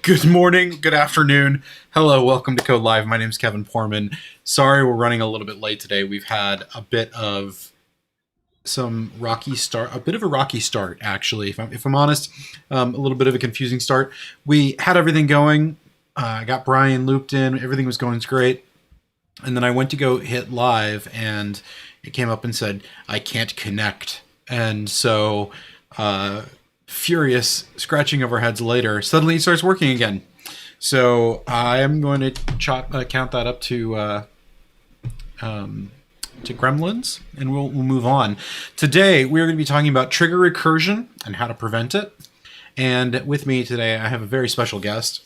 Good morning, good afternoon. Hello, welcome to codeLive. My name is Kevin Poorman. Sorry we're running a little bit late today. We've had a bit of a bit of a rocky start, actually. If I'm honest, a little bit of a confusing start. We had everything going. I got Brian looped in. Everything was going great. And then I went to go hit live, and it came up and said, I can't connect. And so, furious, scratching of our heads later, suddenly it starts working again. So I am going to count that up to gremlins, and we'll move on. Today we are going to be talking about trigger recursion and how to prevent it. And with me today, I have a very special guest.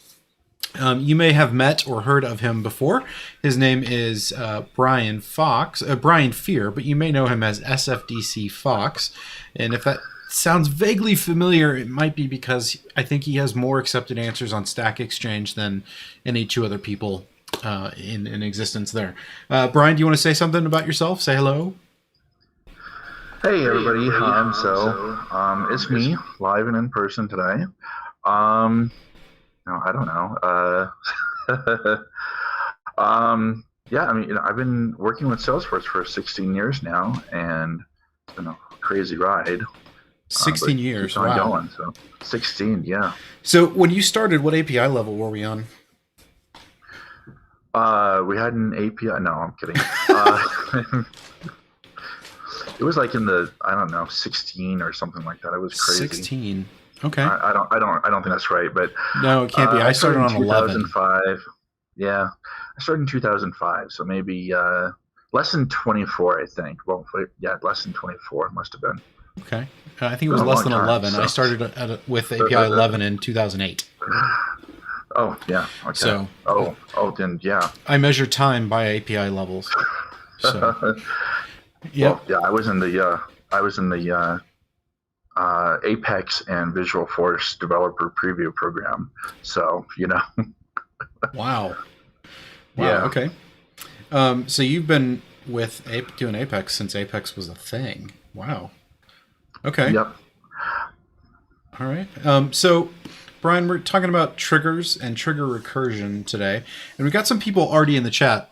You may have met or heard of him before. His name is Brian Fear, but you may know him as SFDC Fox. And if that sounds vaguely familiar, it might be because I think he has more accepted answers on Stack Exchange than any two other people in existence there. Brian, do you want to say something about yourself? Say hello. Hey everybody, it's me, live and in person today. No, I don't know. I've been working with Salesforce for 16 years now, and it's been a crazy ride. 16 years, wow. Going, so 16, yeah. So when you started, what API level were we on? We had an API. No, I'm kidding. It was like in the 16 or something like that. It was crazy. 16. Okay. I don't think that's right, but no, it can't be. I started on 2005. Yeah, I started in 2005, so maybe less than 24, I think. Well, yeah, less than 24 must have been. Okay, I think it was less than 11. So. I started with API 11 in 2008. Oh yeah. Okay. So. Then yeah. I measure time by API levels. So. Yeah. Well, yeah, I was in the Apex and Visualforce Developer Preview program. So, Wow. Yeah. Okay. So you've been doing Apex since Apex was a thing. Wow. Okay. Yep. All right. So, Brian, we're talking about triggers and trigger recursion today. And we've got some people already in the chat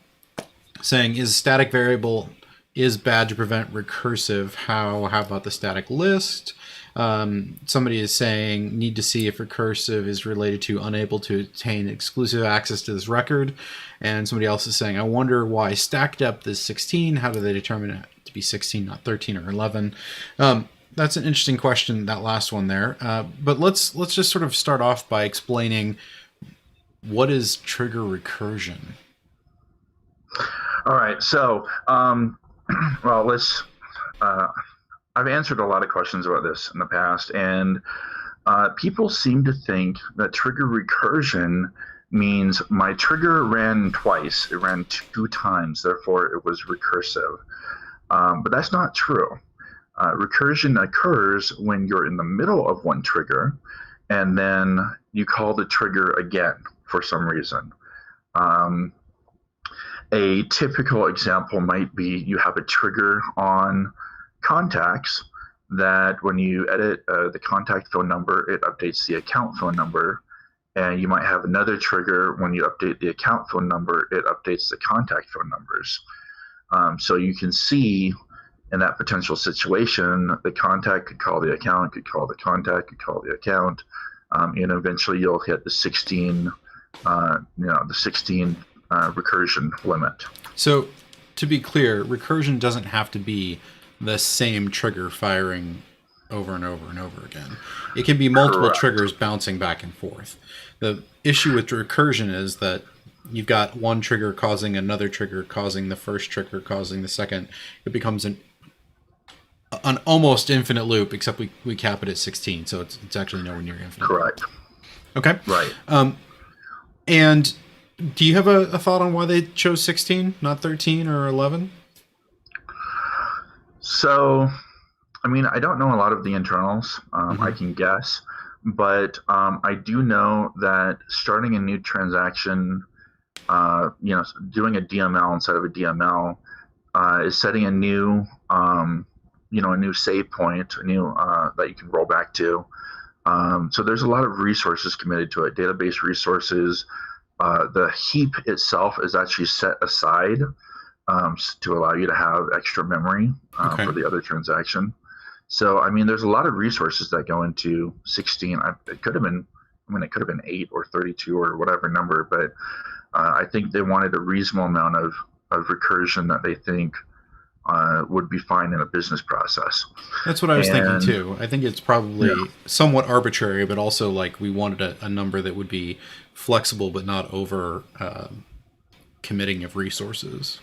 saying, is static variable is bad to prevent recursive? How about the static list? Somebody is saying, need to see if recursive is related to unable to obtain exclusive access to this record. And somebody else is saying, I wonder why stack depth is 16. How do they determine it to be 16, not 13 or 11? That's an interesting question, that last one there. But let's just sort of start off by explaining what is trigger recursion. All right. So, let's... I've answered a lot of questions about this in the past, and people seem to think that trigger recursion means my trigger ran twice. It ran 2 times, therefore it was recursive. But that's not true. Recursion occurs when you're in the middle of one trigger, and then you call the trigger again for some reason. A typical example might be you have a trigger on contacts that when you edit the contact phone number, it updates the account phone number. And you might have another trigger when you update the account phone number, it updates the contact phone numbers. So you can see in that potential situation, the contact could call the account, could call the contact, could call the account, and eventually you'll hit the 16, recursion limit. So to be clear, recursion doesn't have to be the same trigger firing over and over and over again. It can be multiple Correct. triggers bouncing back and forth. The issue with recursion is that you've got one trigger causing another trigger, causing the first trigger, causing the second. It becomes an almost infinite loop, except we cap it at 16, so it's actually nowhere near infinite. Correct. Okay. Right. And do you have a thought on why they chose 16, not 13 or 11? So, I don't know a lot of the internals. I can guess, but I do know that starting a new transaction, doing a DML instead of a DML, is setting a new, a new save point, that you can roll back to. So there's a lot of resources committed to it, database resources. The heap itself is actually set aside to allow you to have extra memory Okay. for the other transaction. So, I mean, there's a lot of resources that go into 16. It could have been, I mean, it could have been 8 or 32 or whatever number, but I think they wanted a reasonable amount of recursion that they think would be fine in a business process. That's what I was thinking And too. I think it's probably yeah, somewhat arbitrary, but also like we wanted a number that would be flexible but not over committing of resources.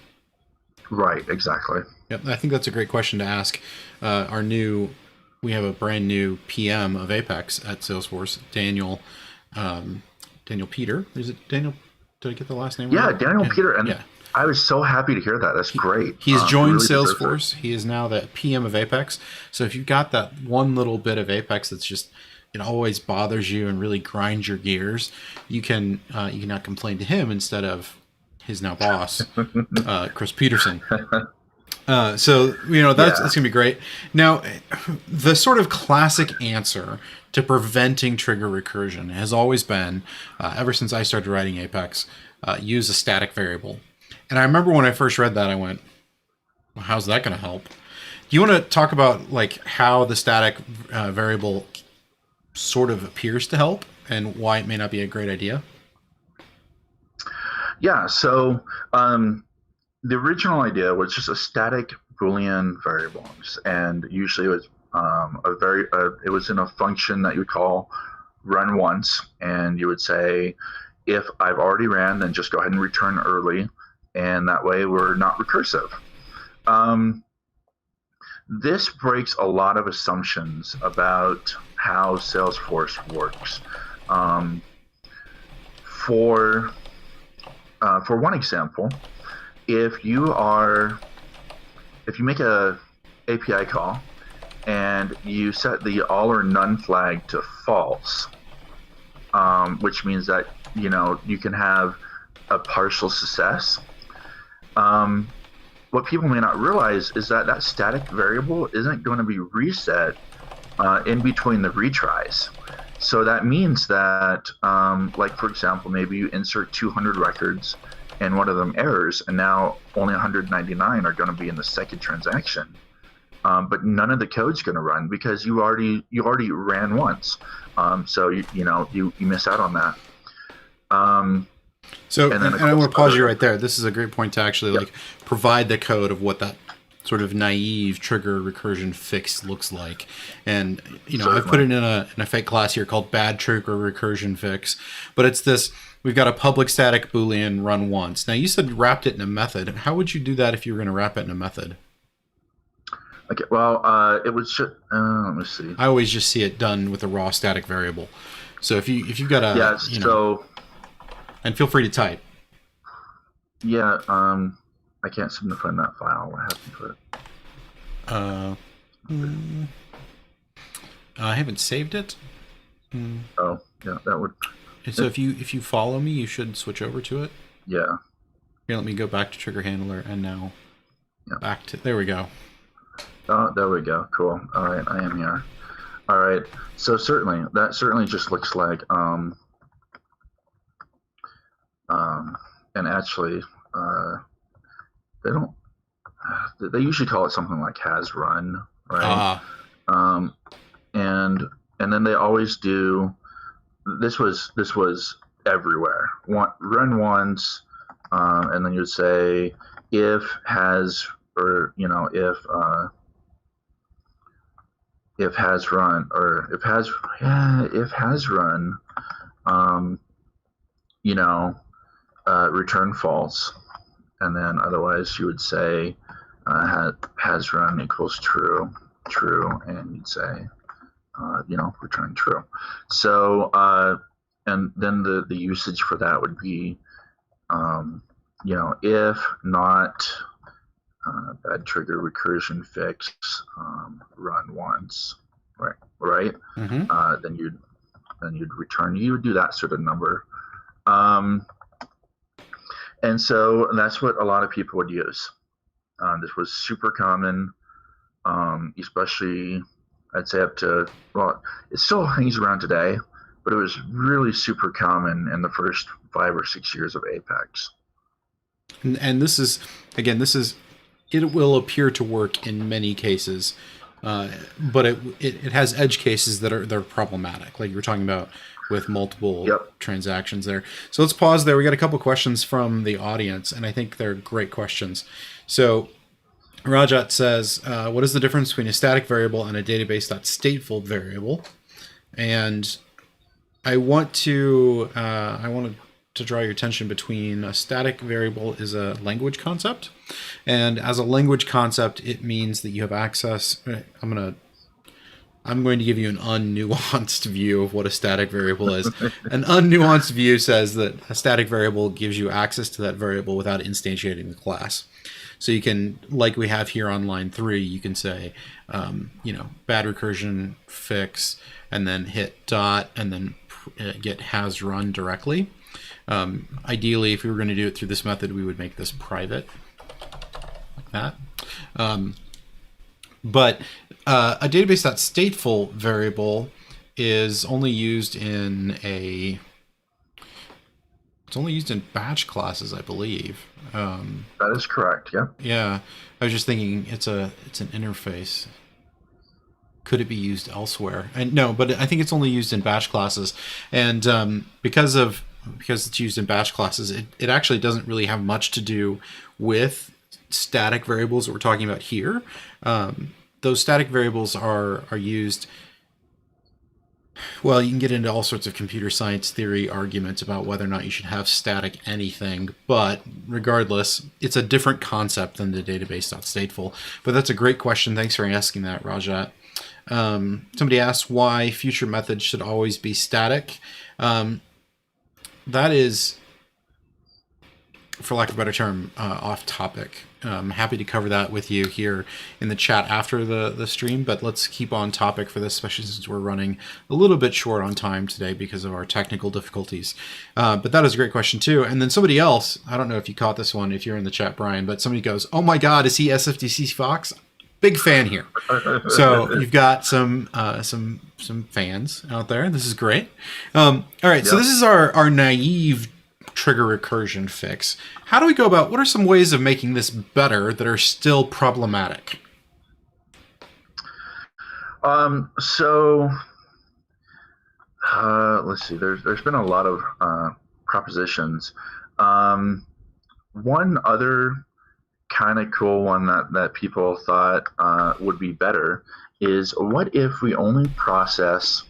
right, exactly. Yep, I think that's a great question to ask. We have a brand new PM of Apex at Salesforce, Daniel, Daniel Peter. Is it Daniel? Did I get the last name Yeah, right? Daniel Peter, and Yeah. I was so happy to hear that. That's great. He has He joined really deserves it. Salesforce. He is now the PM of Apex. So if you've got that one little bit of Apex that's just it always bothers you and really grinds your gears, you can now complain to him instead of his now boss, Chris Peterson. So that's gonna be great. Now, the sort of classic answer to preventing trigger recursion has always been, ever since I started writing Apex, use a static variable. And I remember when I first read that, I went, well, "How's that going to help?" Do you want to talk about like how the static variable sort of appears to help and why it may not be a great idea? Yeah, so the original idea was just a static Boolean variables, and usually it was it was in a function that you would call run once, and you would say, if I've already ran, then just go ahead and return early, and that way we're not recursive. This breaks a lot of assumptions about how Salesforce works. For one example, if you make a API call and you set the all or none flag to false, which means that you can have a partial success. What people may not realize is that that static variable isn't going to be reset in between the retries. So that means that, like for example, maybe you insert 200 records and one of them errors, and now only 199 are going to be in the second transaction. But none of the code's going to run because you already ran once. So you miss out on that. And I want to pause you right there. This is a great point to actually like provide the code of what that sort of naive trigger recursion fix looks like. And I've put it in a fake class here called bad trigger recursion fix, but it's this. We've got a public static Boolean run once. Now you said wrapped it in a method. How would you do that if you were going to wrap it in a method? Okay, well, it was just, let me see. I always just see it done with a raw static variable. So if you've got a and feel free to type. Yeah, I can't seem to find that file. What happened to it? I haven't saved it. Oh, yeah, that would. So if you follow me, you should switch over to it. Yeah. Here, let me go back to trigger handler and now back to there we go. Oh, there we go. Cool. All right, I am here. All right. So that certainly just looks like and actually they usually call it something like has run, right? And then they always do this was everywhere. Run once, and then you'd say if has, or if has run, or if has run, return false, and then otherwise you would say has run equals true, and you'd say return true. So and then the usage for that would be if not bad trigger recursion fix run once, right? Mm-hmm. Then you'd return. You would do that sort of number. And so that's what a lot of people would use. This was super common, especially I'd say up to, well, it still hangs around today, but it was really super common in the first 5 or 6 years of Apex. And this is, again, it will appear to work in many cases, but it has edge cases they're problematic, like you were talking about with multiple transactions there. So let's pause there. We got a couple questions from the audience, and I think they're great questions. So Rajat says, what is the difference between a static variable and a database.stateful variable? And I want to draw your attention between a static variable is a language concept, and as a language concept, it means that you have access. I'm going to give you an unnuanced view of what a static variable is. An unnuanced view says that a static variable gives you access to that variable without instantiating the class. So you can, like we have here on line 3, you can say, bad recursion fix, and then hit dot, and then get has run directly. Ideally, if we were going to do it through this method, we would make this private, like that. But a database.stateful variable is only used in batch classes, I believe. That is correct. Yeah. Yeah, I was just thinking it's an interface. Could it be used elsewhere? And no, but I think it's only used in batch classes, and because it's used in batch classes, it actually doesn't really have much to do with static variables that we're talking about here. Those static variables are used. Well, you can get into all sorts of computer science theory arguments about whether or not you should have static anything, but regardless, it's a different concept than the database.stateful. But that's a great question. Thanks for asking that, Rajat. Somebody asked why future methods should always be static. That is, for lack of a better term, off topic. I'm happy to cover that with you here in the chat after the stream, but let's keep on topic for this, especially since we're running a little bit short on time today because of our technical difficulties. But that is a great question too. And then somebody else, I don't know if you caught this one, if you're in the chat, Brian, but somebody goes, "Oh my God, is he SFTC Fox?" Big fan here. So you've got some fans out there. This is great. All right, so this is our naive trigger recursion fix. How do we go about, what are some ways of making this better that are still problematic? Let's see, there's been a lot of propositions. One other kind of cool one that people thought would be better is, what if we only process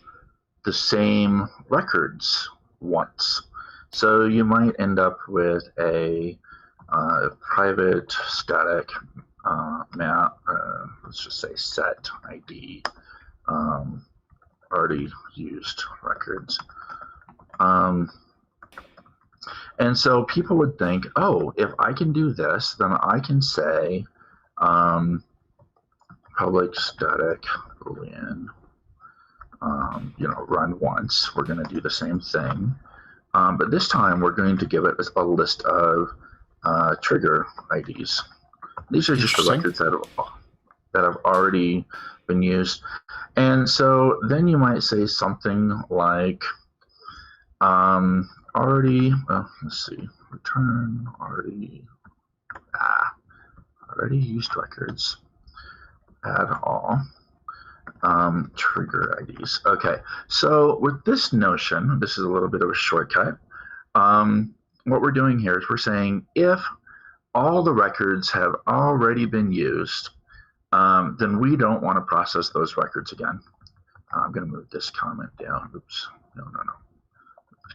the same records once? So you might end up with a private static map, let's just say set ID, already used records. And so people would think, oh, if I can do this, then I can say public static boolean, run once. We're going to do the same thing. But this time we're going to give it a list of trigger IDs. These are just the records that have already been used. And so then you might say something like, let's see, return already used records, add all trigger IDs. Okay, so with this notion, this is a little bit of a shortcut. What we're doing here is we're saying if all the records have already been used, then we don't want to process those records again. I'm going to move this comment down. Oops, no.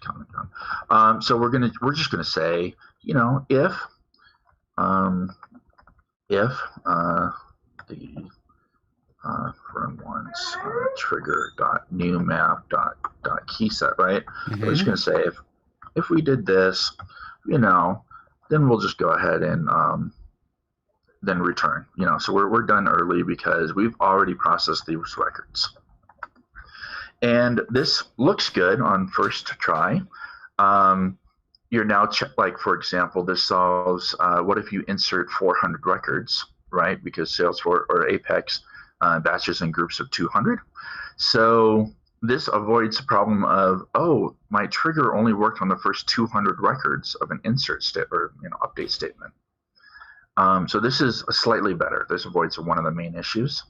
Comment down. So we're just gonna say, if the run once trigger dot new map dot key set, right? Mm-hmm. We're just gonna say if we did this, then we'll just go ahead and then return. So we're done early because we've already processed these records. And this looks good on first try. You're now, like for example, this solves what if you insert 400 records, right? Because Salesforce or Apex batches and groups of 200. So this avoids the problem of, oh, my trigger only worked on the first 200 records of an insert or update statement. So this is slightly better. This avoids one of the main issues.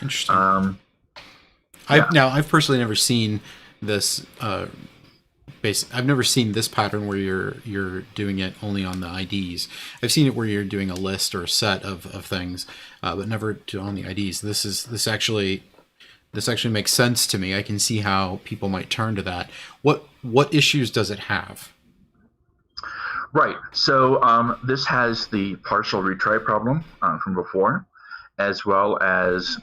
Interesting. I've personally never seen this. I've never seen this pattern where you're doing it only on the IDs. I've seen it where you're doing a list or a set of things, but never on the IDs. This actually makes sense to me. I can see how people might turn to that. What issues does it have? Right. So this has the partial retry problem from before, as well as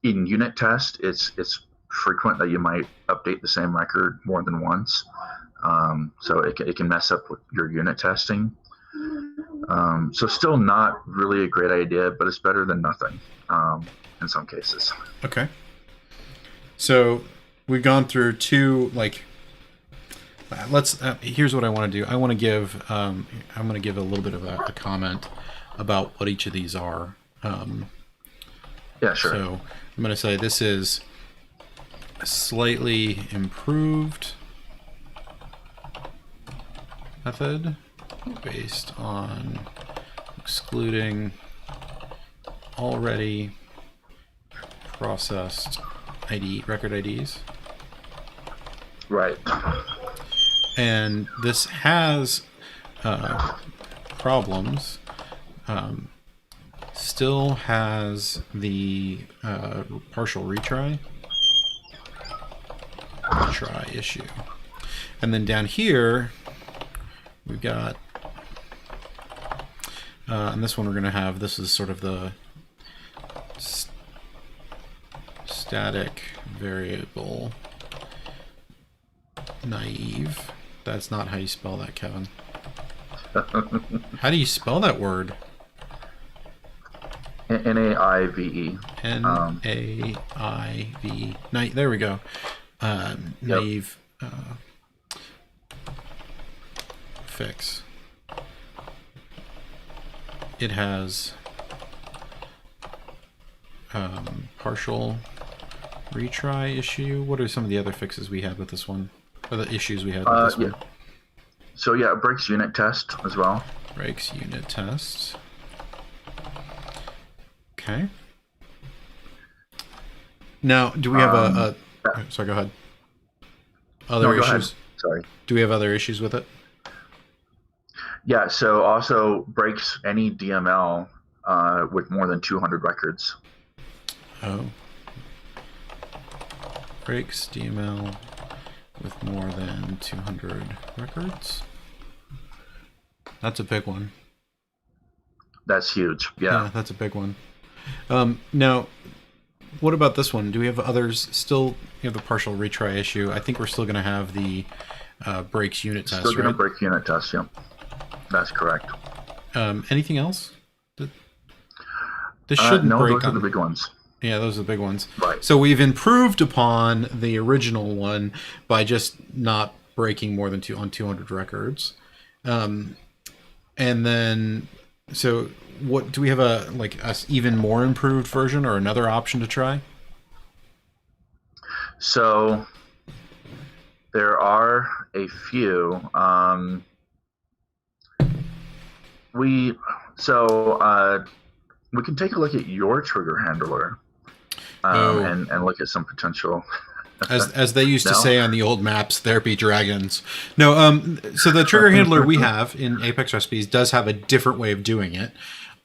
in unit test, it's frequent that you might update the same record more than once. So it can mess up with your unit testing. So still not really a great idea, but it's better than nothing in some cases. Okay. So we've gone through two, here's what I want to do. I want to give, I'm going to give a little bit of a comment about what each of these are. Yeah, sure. So I'm going to say this is a slightly improved method based on excluding already processed record IDs. Right. And this has problems. Still has the partial retry issue. And then down here, we've got, and this one we're going to have, this is sort of the static variable naive. That's not how you spell that, Kevin. How do you spell that word? N-A-I-V-E. N-A-I-V. There we go. Naive fix. It has partial retry issue. What are some of the other fixes we had with this one? Or the issues we had with this one? So yeah, it breaks unit test as well. Breaks unit test. Okay. Now, do we have sorry, go ahead. Other issues? Go ahead. Sorry. Do we have other issues with it? Yeah, so also breaks any DML with more than 200 records. Oh. Breaks DML with more than 200 records. That's a big one. That's huge. Yeah, that's a big one. Now, what about this one? Do we have others still? You have the partial retry issue. I think we're still going to have the breaks unit test. Still going to break unit test. Yeah, that's correct. Anything else? This shouldn't no, break. Those are the big ones. Yeah, those are the big ones. Right. So we've improved upon the original one by just not breaking more than 200 records. And then, so what do we have a even more improved version or another option to try? So there are a few. We can take a look at your trigger handler and look at some potential. As they used to say on the old maps, there be dragons. No, so the trigger handler we have in Apex recipes does have a different way of doing it.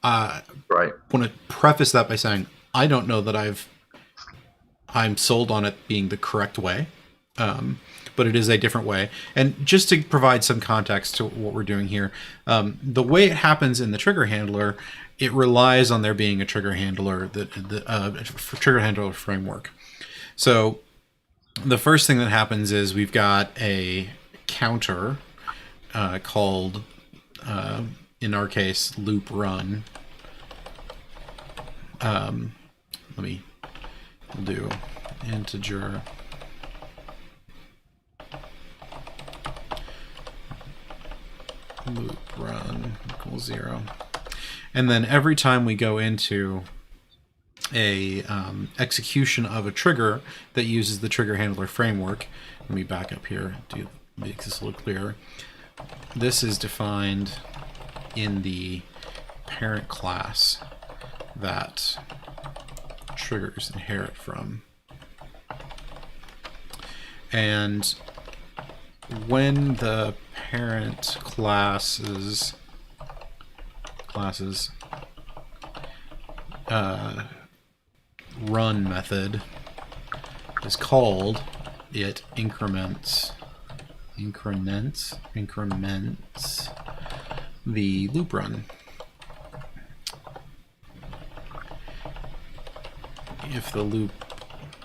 Right. I want to preface that by saying I don't know that I'm sold on it being the correct way, but it is a different way. And just to provide some context to what we're doing here, the way it happens in the trigger handler, it relies on there being a trigger handler trigger handler framework. So the first thing that happens is we've got a counter called, in our case, loop run. We'll do integer loop run equals 0. And then every time we go into a execution of a trigger that uses the trigger handler framework. Let me back up here to make this a little clearer. This is defined in the parent class that triggers inherit from. And when the parent classes run method is called, it increments the loop run. If the loop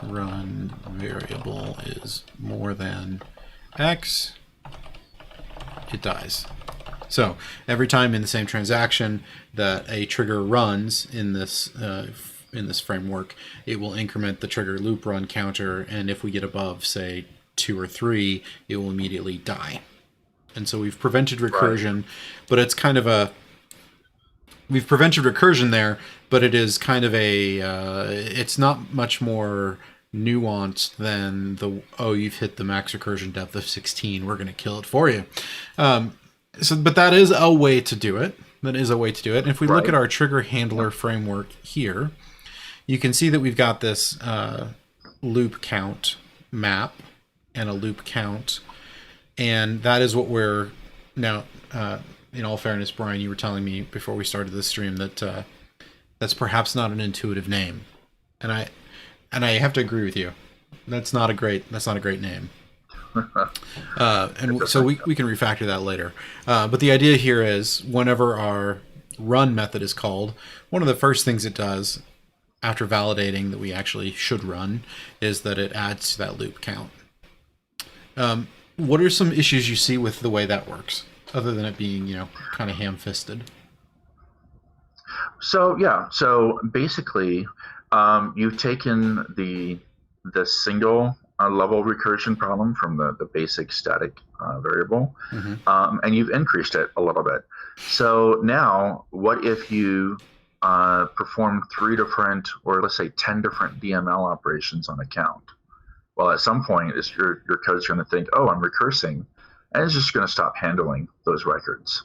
run variable is more than X, it dies. So every time in the same transaction that a trigger runs in this framework, it will increment the trigger loop run counter, and if we get above, say, 2 or 3, it will immediately die. And so we've prevented recursion, but it's kind of a we've prevented recursion there, but it is kind of a it's not much more nuanced than the you've hit the max recursion depth of 16, we're going to kill it for you. But that is a way to do it. And if we look at our trigger handler framework here, you can see that we've got this loop count map and a loop count, and that is what we're now. In all fairness, Brian, you were telling me before we started this stream that that's perhaps not an intuitive name, and I have to agree with you. That's not a great name. And so we can refactor that later. But the idea here is whenever our run method is called, one of the first things it does after validating that we actually should run is that it adds to that loop count. What are some issues you see with the way that works, other than it being, kind of ham-fisted? So basically, you've taken the single level recursion problem from the basic static variable, and you've increased it a little bit. So now, what if you perform 3 different, or let's say 10 different DML operations on a count? Well, at some point, your code's going to think, oh, I'm recursing, and it's just going to stop handling those records.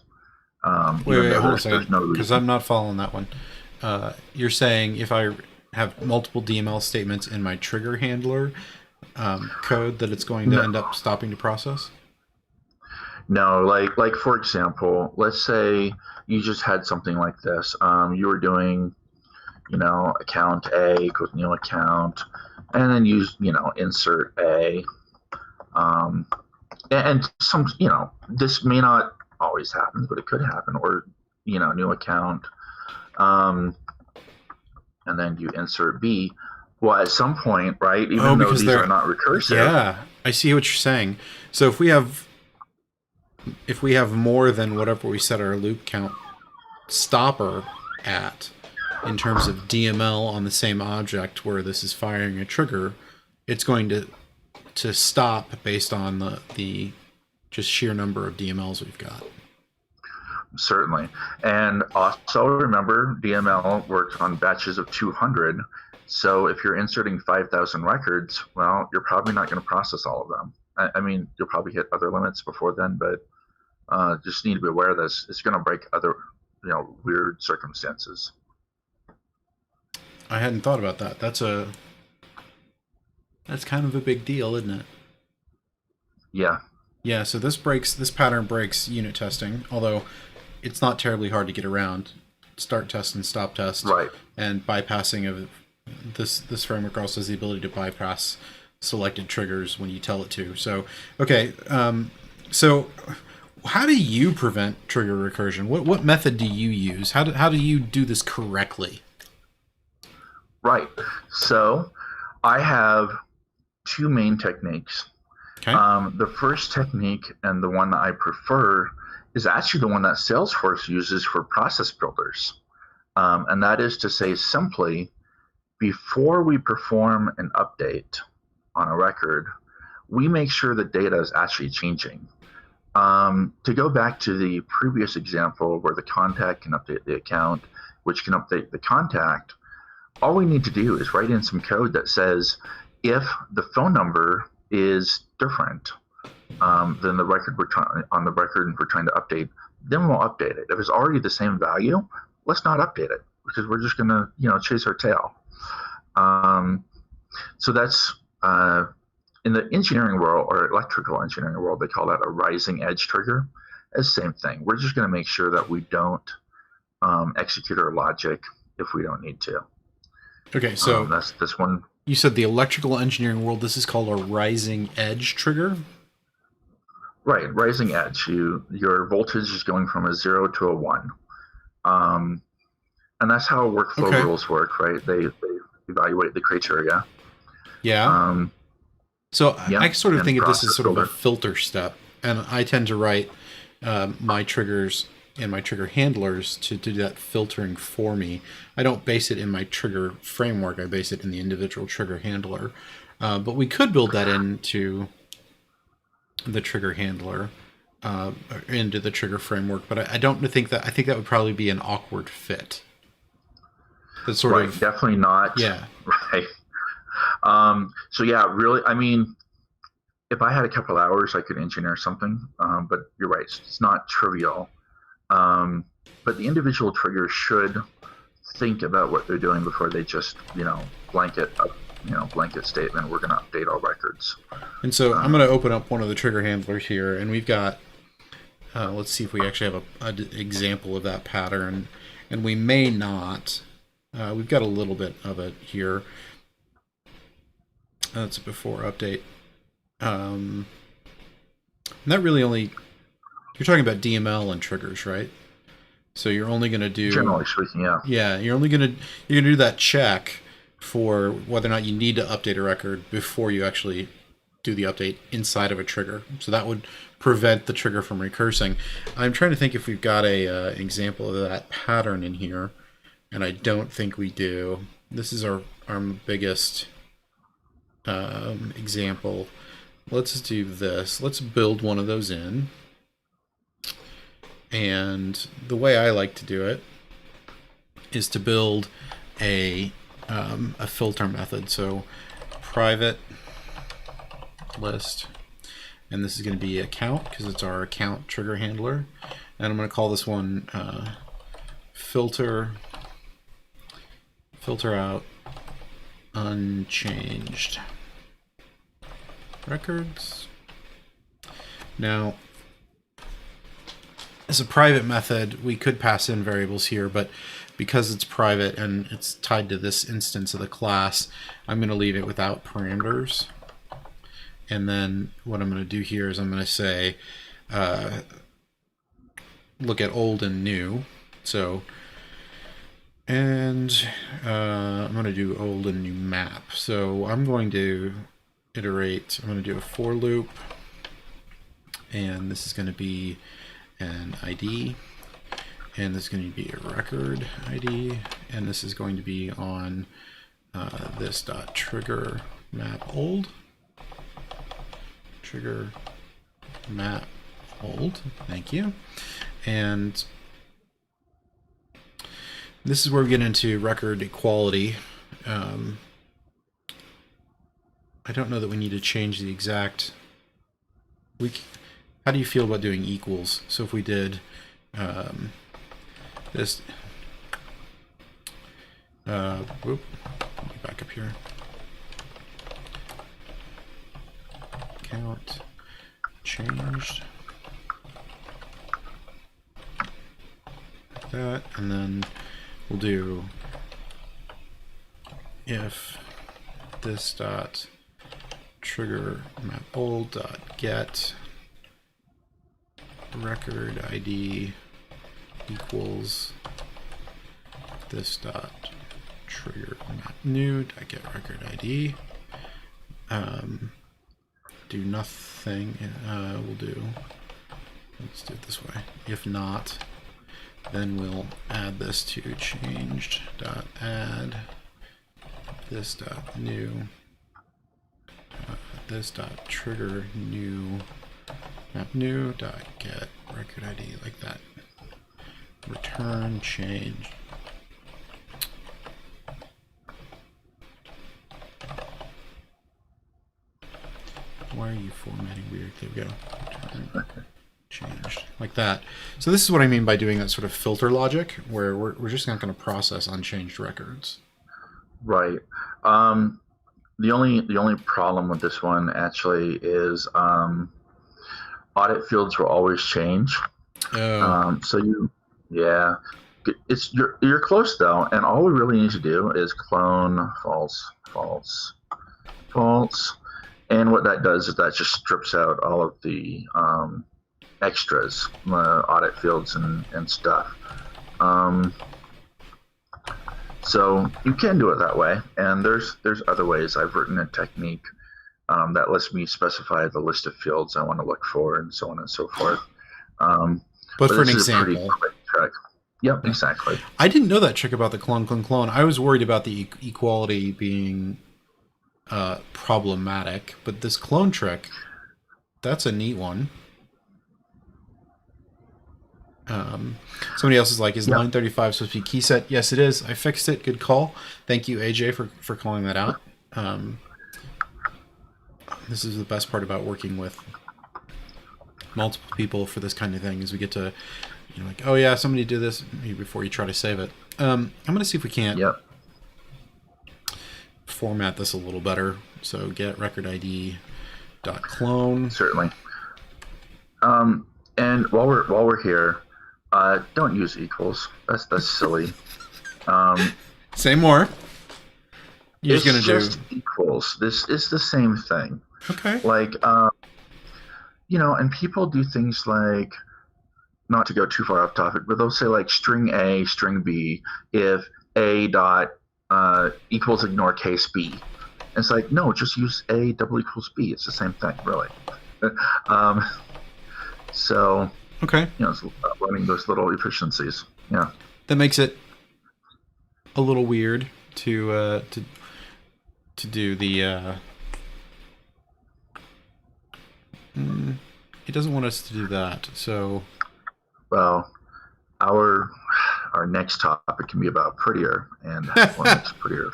Wait, hold on a second, because I'm not following that one. You're saying if I have multiple DML statements in my trigger handler code, that it's going to end up stopping the process? No, like for example, let's say you just had something like this. You were doing, account A equals new account, and then you insert A, and some, this may not always happen, but it could happen, or new account, and then you insert B. Well, at some point, right, even though these are not recursive. Yeah, I see what you're saying. So if we have more than whatever we set our loop count stopper at in terms of DML on the same object where this is firing a trigger, it's going to stop based on the just sheer number of DMLs we've got. Certainly. And also remember, DML works on batches of 200. So if you're inserting 5,000 records, well, you're probably not going to process all of them. I mean, you'll probably hit other limits before then, but just need to be aware of this. It's going to break other, weird circumstances. I hadn't thought about that. That's kind of a big deal, isn't it? Yeah. Yeah, so this pattern breaks unit testing, although it's not terribly hard to get around. Start test and stop test. Right. And bypassing of this framework also has the ability to bypass selected triggers when you tell it to. So, okay, so how do you prevent trigger recursion? What method do you use? How do you do this correctly? Right. So I have 2 main techniques. Okay. The first technique, and the one that I prefer, is actually the one that Salesforce uses for process builders. And that is to say simply, before we perform an update on a record, we make sure the data is actually changing. To go back to the previous example where the contact can update the account, which can update the contact, all we need to do is write in some code that says if the phone number is different than the record on the record we're trying to update, then we'll update it. If it's already the same value, let's not update it because we're just going to chase our tail. So that's in the engineering world or electrical engineering world, they call that a rising edge trigger. It's the same thing. We're just going to make sure that we don't execute our logic if we don't need to. Okay, so that's this one. You said the electrical engineering world, this is called a rising edge trigger? Right, rising edge. Your voltage is going from a 0 to a 1. And that's how workflow rules work, right? They evaluate the criteria. Yeah. I sort of think of this as sort of a filter step. And I tend to write my triggers and my trigger handlers to do that filtering for me. I don't base it in my trigger framework. I base it in the individual trigger handler. But we could build that into the trigger handler, into the trigger framework. But I don't think that. I think that would probably be an awkward fit. That's sort of definitely not. Yeah. Right. So yeah, really. I mean, if I had a couple hours, I could engineer something. But you're right. It's not trivial. But the individual triggers should think about what they're doing before they just, blanket statement, we're going to update all records. And so I'm going to open up one of the trigger handlers here, and we've got, let's see if we actually have an example of that pattern. And we may not. We've got a little bit of it here. That's a before update. And that really only... You're talking about DML and triggers, right? So you're only going to do... Generally speaking, yeah. Yeah, you're going to do that check for whether or not you need to update a record before you actually do the update inside of a trigger. So that would prevent the trigger from recursing. I'm trying to think if we've got a example of that pattern in here, and I don't think we do. This is our biggest example. Let's do this. Let's build one of those in. And the way I like to do it is to build a filter method. So private list, and this is going to be account because it's our account trigger handler. And I'm going to call this one filter out unchanged records. Now, as a private method, we could pass in variables here, but because it's private and it's tied to this instance of the class, I'm going to leave it without parameters. And then what I'm going to do here is I'm going to say, look at old and new. So, and I'm going to do old and new map. So I'm going to iterate, I'm going to do a for loop, and this is going to be an ID, and this is going to be a record ID, and this is going to be on this dot trigger map old, trigger map old. Thank you. And this is where we get into record equality. I don't know that we need to change the exact. How do you feel about doing equals? So if we did this, whoop, let me back up here. Count changed. Like that, and then we'll do if this dot trigger map old dot get record ID equals this dot trigger map new dot get record ID. Do nothing. We'll do. Let's do it this way. If not, then we'll add this to changed dot add this dot new this dot trigger new map new dot get record ID, like that. Return change. Why are you formatting weird? There we go. Changed like that. So this is what I mean by doing that sort of filter logic, where we're just not going to process unchanged records. Right. The only problem with this one actually is audit fields will always change. Oh. You're close though, and all we really need to do is clone false, false, false, and what that does is that just strips out all of the extras, audit fields and stuff. So you can do it that way, and there's other ways. I've written a technique that lets me specify the list of fields I want to look for, and so on and so forth. But for an example, yep, exactly. I didn't know that trick about the clone. I was worried about the equality being problematic, but this clone trick, that's a neat one. Somebody else is like, is line 35 supposed to be key set? Yes, it is. I fixed it. Good call. Thank you, AJ, for calling that out. This is the best part about working with multiple people for this kind of thing, is we get to, like, oh yeah, somebody did this before you try to save it. I'm going to see if we can't format this a little better. So get record ID .clone. Certainly. And while we're here, don't use equals. That's silly. Say more. You're it's gonna just do equals. This is the same thing. Okay. Like, and people do things like, not to go too far off topic, but they'll say like string A, string B, if A dot equals ignore case B. And it's like, no, just use A double equals B. It's the same thing, really. So, okay, it's running those little efficiencies. Yeah, that makes it a little weird to do the. It doesn't want us to do that, so. Well, our next topic can be about prettier, and what makes prettier.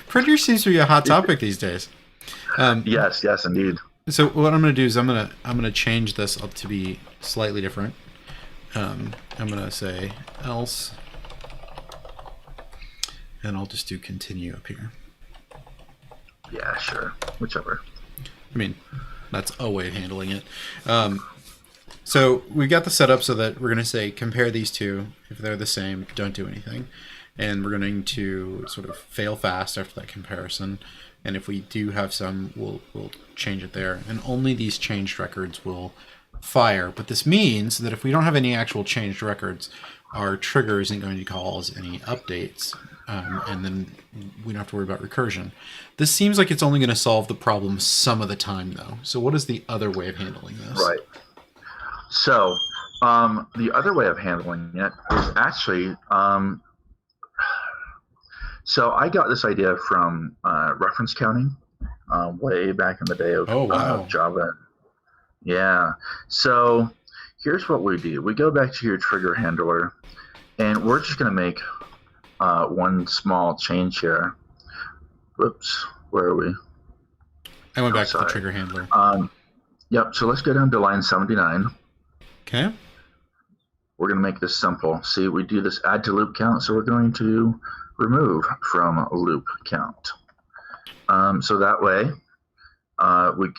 Prettier seems to be a hot topic these days. Yes, indeed. So what I'm going to do is I'm going to change this up to be slightly different. I'm going to say else, and I'll just do continue up here. Yeah, sure, whichever. I mean, that's a way of handling it. So we got the setup so that we're going to say compare these two. If they're the same, don't do anything. And we're going to sort of fail fast after that comparison. And if we do have some, we'll change it there. And only these changed records will fire. But this means that if we don't have any actual changed records, our trigger isn't going to cause any updates. And then we don't have to worry about recursion. This seems like it's only going to solve the problem some of the time, though. So what is the other way of handling this? Right. So the other way of handling it is actually... So I got this idea from reference counting way back in the day of Java. Yeah. So here's what we do. We go back to your trigger handler, and we're just going to make one small change here. Whoops. Where are we? I went back to the trigger handler. Yep. So let's go down to line 79. Okay. We're going to make this simple. See, we do this add to loop count, so we're going to remove from loop count. So that way,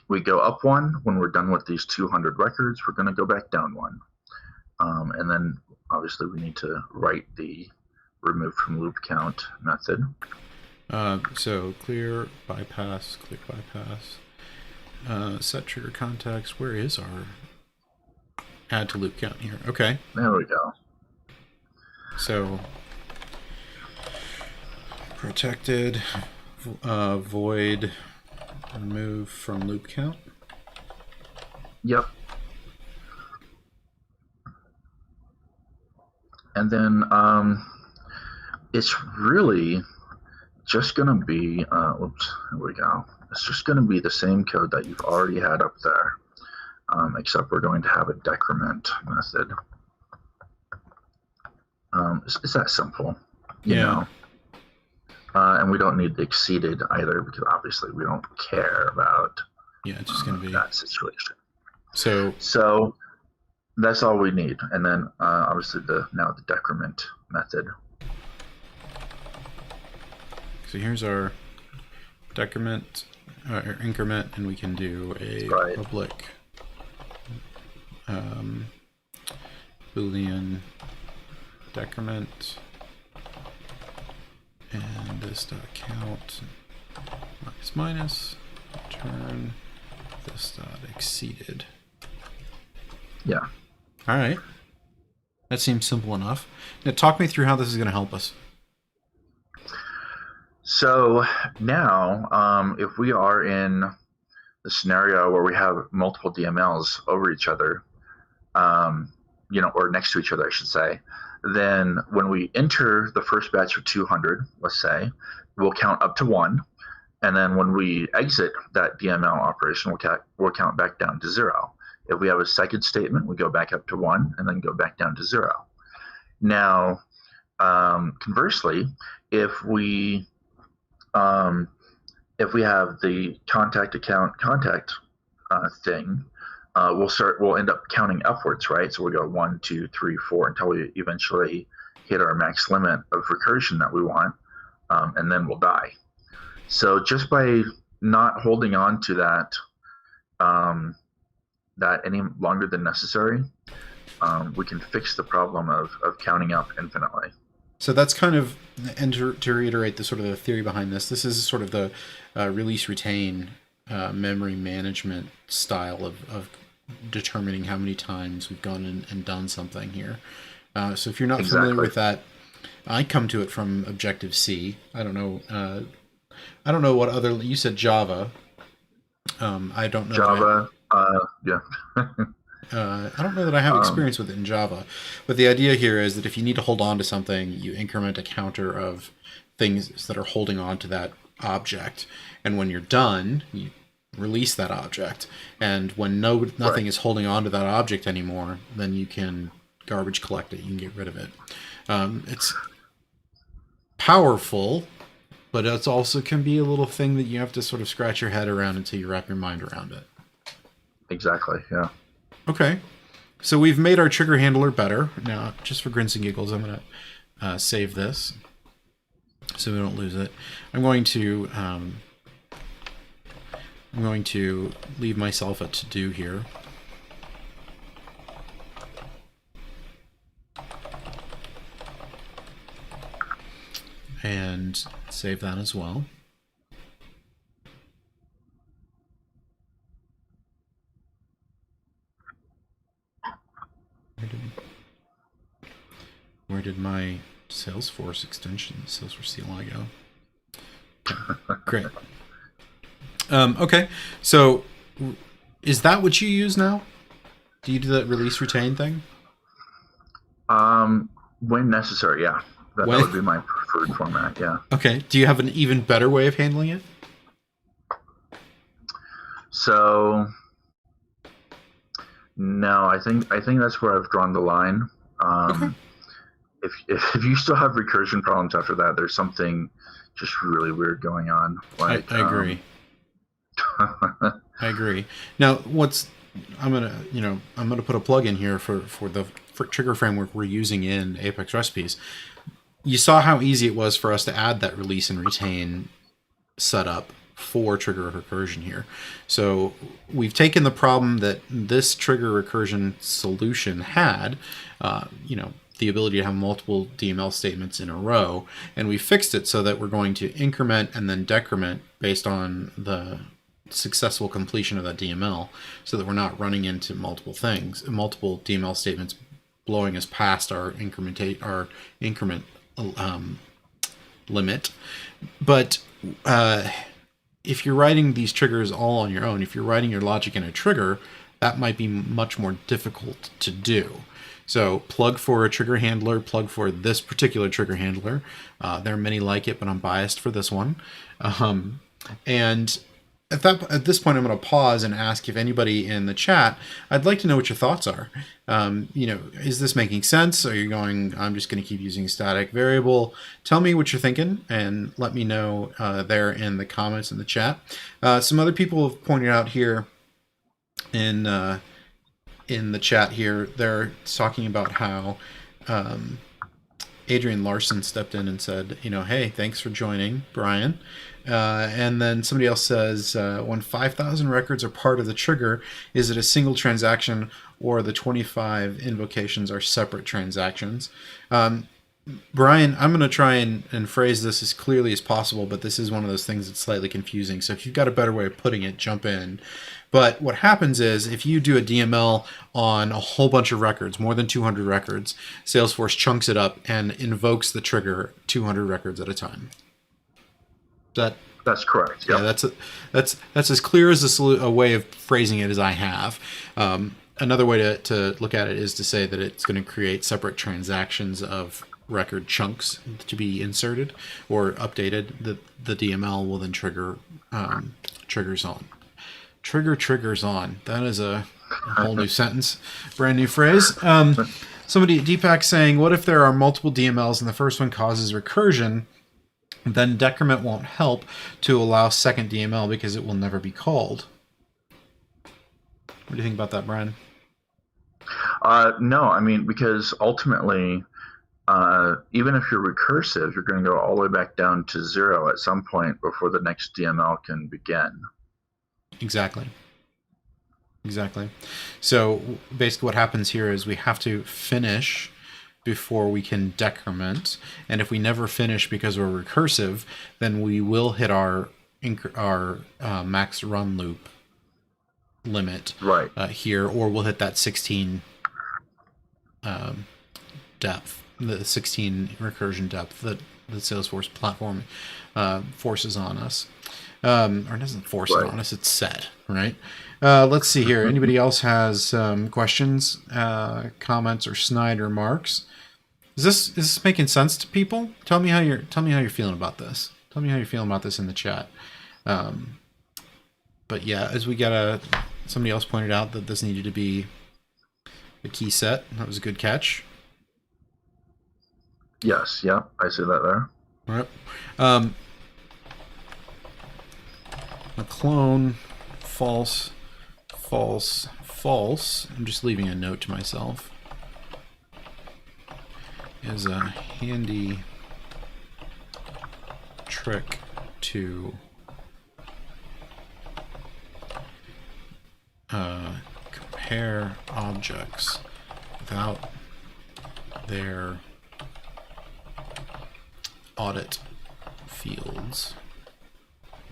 we go up one. When we're done with these 200 records, we're going to go back down one. And then, obviously, we need to write the remove from loop count method. So clear bypass, click bypass. Set trigger context. Where is our add to loop count here? Okay. There we go. So protected, void, remove from loop count. Yep. And then it's really just going to be, oops, here we go. It's just going to be the same code that you've already had up there, except we're going to have a decrement method. It's that simple, you know. And we don't need the exceeded either, because obviously we don't care about it's just going to be that situation. So that's all we need. And then obviously the decrement method. So here's our decrement or increment, and we can do a public Boolean decrement, and this dot count minus return this dot exceeded. Yeah. All right. That seems simple enough. Now talk me through how this is going to help us. So now, if we are in the scenario where we have multiple DMLs over each other, or next to each other, I should say, then when we enter the first batch of 200, let's say, we'll count up to 1. And then when we exit that DML operation, we'll count back down to 0. If we have a second statement, we go back up to 1 and then go back down to 0. Now, conversely, if we have the contact account contact thing, we'll end up counting upwards, right? So we go 1, 2, 3, 4 until we eventually hit our max limit of recursion that we want, and then we'll die. So just by not holding on to that any longer than necessary, we can fix the problem of counting up infinitely. So that's kind of, and to reiterate the sort of the theory behind this is sort of the release retain memory management style of determining how many times we've gone and done something here. So if you're not familiar with that, I come to it from Objective-C. I don't know what other, you said Java. I don't know. Java, yeah. I don't know that I have experience with it in Java, but the idea here is that if you need to hold on to something, you increment a counter of things that are holding on to that object, and when you're done, you release that object. And when nothing is holding on to that object anymore, then you can garbage collect it. You can get rid of it. It's powerful, but it also can be a little thing that you have to sort of scratch your head around until you wrap your mind around it. Exactly, yeah. Okay, so we've made our trigger handler better. Now, just for grins and giggles, I'm going to save this so we don't lose it. I'm going to leave myself a to-do here. And save that as well. Where did my Salesforce extension, Salesforce CLI go? Okay, great. Okay, so is that what you use now? Do you do that release retain thing? When necessary, yeah. That would be my preferred format, yeah. Okay, do you have an even better way of handling it? So, no, I think that's where I've drawn the line. Okay. If you still have recursion problems after that, there's something just really weird going on. Like, I agree. I agree. Now, I'm gonna put a plug in here for the trigger framework we're using in Apex Recipes. You saw how easy it was for us to add that release and retain setup for trigger recursion here. So we've taken the problem that this trigger recursion solution had, the ability to have multiple DML statements in a row, and we fixed it so that we're going to increment and then decrement based on the successful completion of that DML, so that we're not running into multiple DML statements blowing us past our increment limit. But if you're writing these triggers all on your own, if you're writing your logic in a trigger, that might be much more difficult to do. So plug for a trigger handler, plug for this particular trigger handler. There are many like it, but I'm biased for this one. And at this point, I'm going to pause and ask if anybody in the chat, I'd like to know what your thoughts are. Is this making sense? Are you going, I'm just going to keep using a static variable? Tell me what you're thinking and let me know there in the comments in the chat. Some other people have pointed out here in the chat here, they're talking about how Adrian Larson stepped in and said, hey, thanks for joining, Brian. And then somebody else says, when 5,000 records are part of the trigger, is it a single transaction or the 25 invocations are separate transactions? Brian, I'm going to try and phrase this as clearly as possible, but this is one of those things that's slightly confusing. So if you've got a better way of putting it, jump in. But what happens is if you do a DML on a whole bunch of records, more than 200 records, Salesforce chunks it up and invokes the trigger 200 records at a time. That's correct. Yep. Yeah, that's as clear as a way of phrasing it as I have. Another way to look at it is to say that it's going to create separate transactions of record chunks to be inserted or updated. The DML will then trigger triggers on. Triggers on. That is a whole new sentence, brand new phrase. Somebody, Deepak, saying, what if there are multiple DMLs and the first one causes recursion? Then decrement won't help to allow second DML because it will never be called. What do you think about that, Brian? No, I mean, because ultimately, even if you're recursive, you're going to go all the way back down to 0 at some point before the next DML can begin. Exactly. So basically what happens here is we have to finish before we can decrement, and if we never finish because we're recursive, then we will hit our max run loop limit here, or we'll hit that 16 depth, the 16 recursion depth that the Salesforce platform forces on us. Or doesn't force it on us, it's set, right? Let's see here. Anybody else has questions, comments, or snide remarks? Is this making sense to people? Tell me how you're feeling about this. Tell me how you're feeling about this in the chat. But yeah, as we get somebody else pointed out that this needed to be a key set. That was a good catch. Yes, yeah, I see that there. All right. A clone, false. I'm just leaving a note to myself. Is a handy trick to compare objects without their audit fields.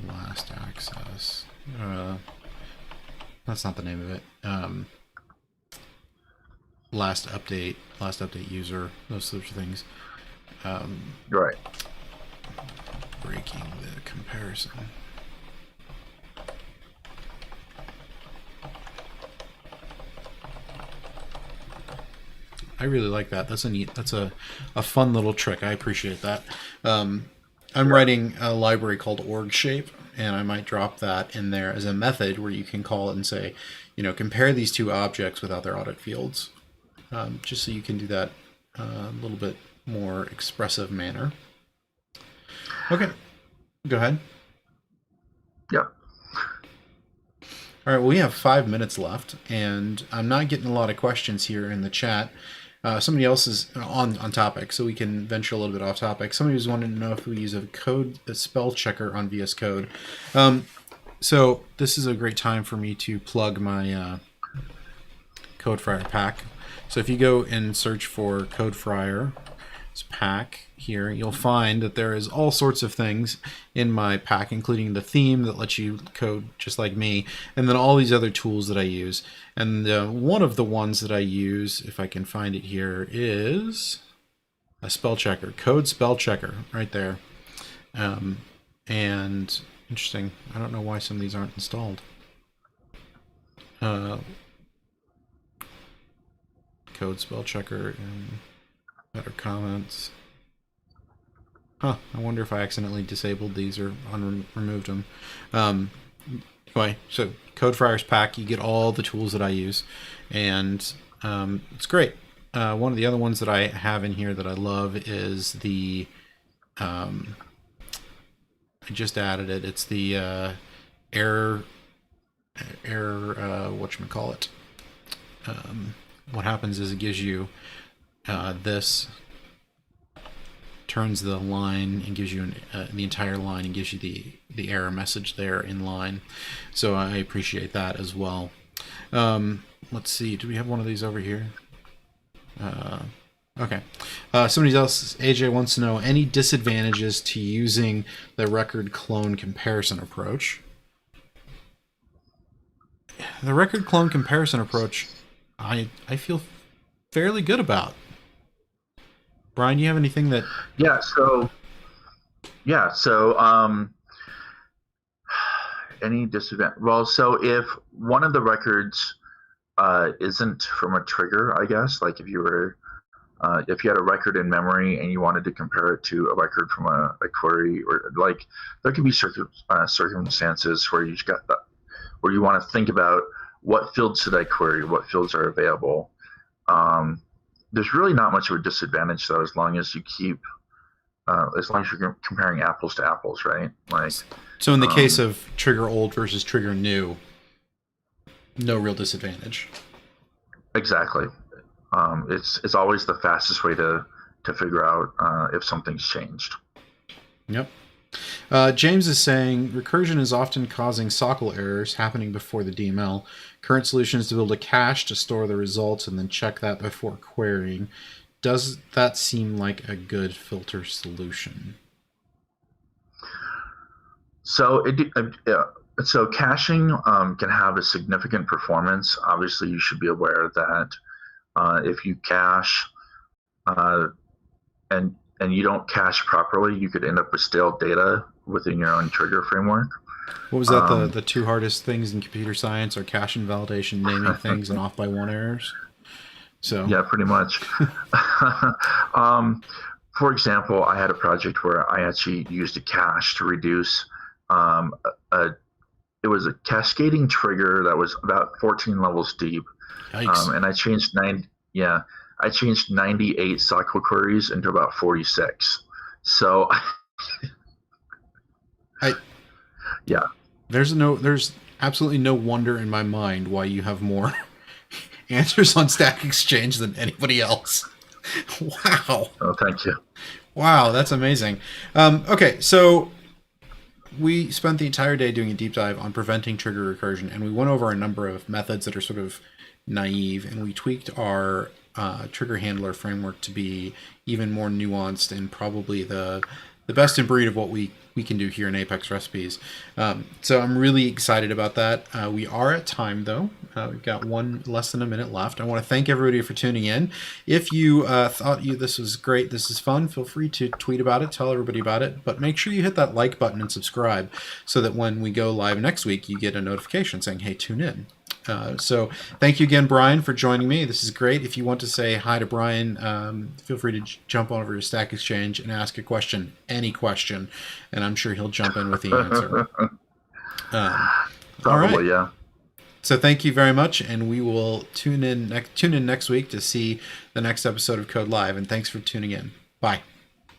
Last access. That's not the name of it. Last update user, those sorts of things. Right. Breaking the comparison. I really like that. That's a fun little trick. I appreciate that. I'm writing a library called orgshape, and I might drop that in there as a method where you can call it and say, compare these two objects without their audit fields, just so you can do that a little bit more expressive manner. Okay, go ahead. Yep. All right, well, we have 5 minutes left, and I'm not getting a lot of questions here in the chat. Somebody else is on topic, so we can venture a little bit off topic. Somebody was wanting to know if we use a spell checker on VS Code. So this is a great time for me to plug my CodeFryer pack. So if you go and search for CodeFryer pack here, you'll find that there is all sorts of things in my pack, including the theme that lets you code just like me, and then all these other tools that I use. And one of the ones that I use, if I can find it here, is a spell checker, code spell checker, right there. And interesting, I don't know why some of these aren't installed. Code spell checker and better comments. Huh, I wonder if I accidentally disabled these or removed them. anyway, so CodeFriars pack, you get all the tools that I use, and it's great. One of the other ones that I have in here that I love is the I just added it. It's the error whatchamacallit. What happens is it gives you this, turns the line and gives you the entire line and gives you the error message there in line. So I appreciate that as well. Let's see, do we have one of these over here? Okay. Somebody else, AJ, wants to know any disadvantages to using the record clone comparison approach. The record clone comparison approach, I feel fairly good about. Brian, do you have anything that? Yeah. So any disadvantage? Well, so if one of the records isn't from a trigger, I guess, like if you were if you had a record in memory and you wanted to compare it to a record from a query, or like there could be circumstances where you got that, where you want to think about what fields should I query, what fields are available. There's really not much of a disadvantage though, as long as you keep, as long as you're comparing apples to apples, right? Like, so in the case of trigger old versus trigger new, no real disadvantage. Exactly. It's always the fastest way to figure out if something's changed. Yep. James is saying recursion is often causing sockle errors happening before the DML. Current solution is to build a cache to store the results and then check that before querying. Does that seem like a good filter solution? So so caching can have a significant performance. Obviously, you should be aware that if you cache and you don't cache properly, you could end up with stale data within your own trigger framework. What was that? The two hardest things in computer science are cache invalidation, naming things, and off by one errors. So yeah, pretty much. For example, I had a project where I actually used a cache to reduce it was a cascading trigger that was about 14 levels deep. And I changed 98 cycle queries into about 46. So yeah. There's absolutely no wonder in my mind why you have more answers on Stack Exchange than anybody else. Wow. Oh, thank you. Wow, that's amazing. Okay, so we spent the entire day doing a deep dive on preventing trigger recursion, and we went over a number of methods that are sort of naive, and we tweaked our trigger handler framework to be even more nuanced and probably the best in breed of what we can do here in Apex Recipes. So I'm really excited about that. We are at time, though. We've got less than a minute left. I want to thank everybody for tuning in. If you thought this was great, this is fun, feel free to tweet about it, tell everybody about it, but make sure you hit that like button and subscribe so that when we go live next week, you get a notification saying, hey, tune in. So thank you again, Brian, for joining me. This is great. If you want to say hi to Brian, feel free to jump over to Stack Exchange and ask a question, any question, and I'm sure he'll jump in with the answer. All right. Yeah. So thank you very much, and we will tune in next week to see the next episode of Code Live. And thanks for tuning in. Bye.